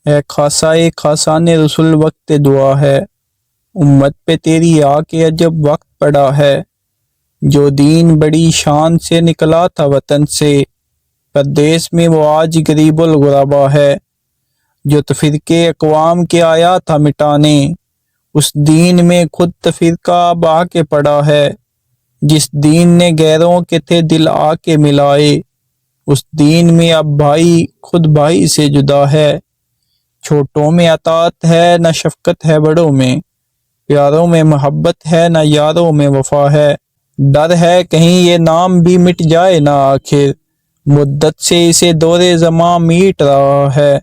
اے خاصائے خاصان رسول وقت دعا ہے، امت پہ تیری آ کے عجب وقت پڑا ہے۔ جو دین بڑی شان سے نکلا تھا وطن سے، پردیس میں وہ آج غریب الغربا ہے۔ جو تفرقے اقوام کے آیا تھا مٹانے، اس دین میں خود تفرقہ اب آ کے پڑا ہے۔ جس دین نے غیروں کے تھے دل آ کے ملائے، اس دین میں اب بھائی خود بھائی سے جدا ہے۔ چھوٹوں میں اطاعت ہے نہ شفقت ہے بڑوں میں، پیاروں میں محبت ہے نہ یاروں میں وفا ہے۔ ڈر ہے کہیں یہ نام بھی مٹ جائے نہ آخر، مدت سے اسے دور زماں میٹ رہا ہے۔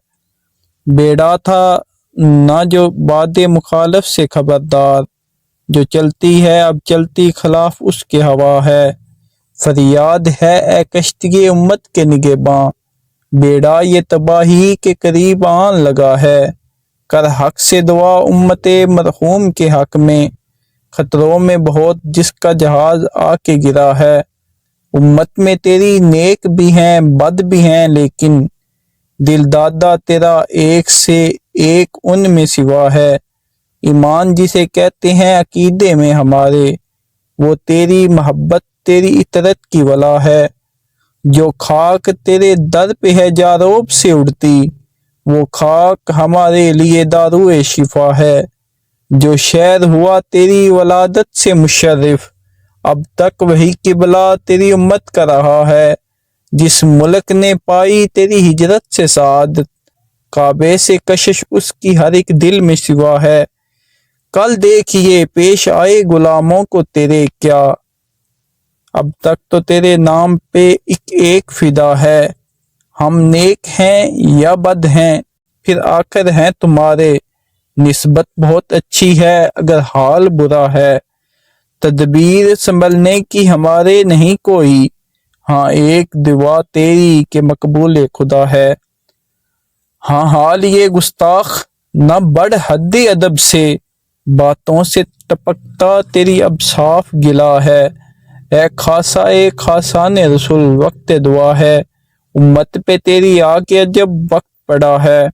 بیڑا تھا نہ جو باد مخالف سے خبردار، جو چلتی ہے اب چلتی خلاف اس کے ہوا ہے۔ فریاد ہے اے کشتی امت کے نگہباں، بیڑا یہ تباہی کے قریب آن لگا ہے۔ کر حق سے دعا امت مرحوم کے حق میں، خطروں میں بہت جس کا جہاز آ کے گرا ہے۔ امت میں تیری نیک بھی ہیں بد بھی ہیں، لیکن دل دادا تیرا ایک سے ایک ان میں سوا ہے۔ ایمان جسے کہتے ہیں عقیدے میں ہمارے، وہ تیری محبت تیری اطاعت کی ولا ہے۔ جو خاک تیرے در پہ ہے جاروب سے اڑتی، وہ خاک ہمارے لیے دارو شفا ہے۔ جو شہر ہوا تیری ولادت سے مشرف، اب تک وہی قبلہ تیری امت کا رہا ہے۔ جس ملک نے پائی تیری ہجرت سے سعادت، کعبے سے کشش اس کی ہر ایک دل میں سوا ہے۔ کل دیکھیے پیش آئے غلاموں کو تیرے کیا، اب تک تو تیرے نام پہ ایک ایک فدا ہے۔ ہم نیک ہیں یا بد ہیں پھر آخر ہیں تمہارے، نسبت بہت اچھی ہے اگر حال برا ہے۔ تدبیر سنبھلنے کی ہمارے نہیں کوئی، ہاں ایک دعا تیری کہ مقبول خدا ہے۔ ہاں حال یہ گستاخ نہ بڑھ حد ادب سے، باتوں سے ٹپکتا تیری اب صاف گلا ہے۔ اے خاصائے خاصان رسول وقت دعا ہے، امت پہ تیری آ کے عجب وقت پڑا ہے۔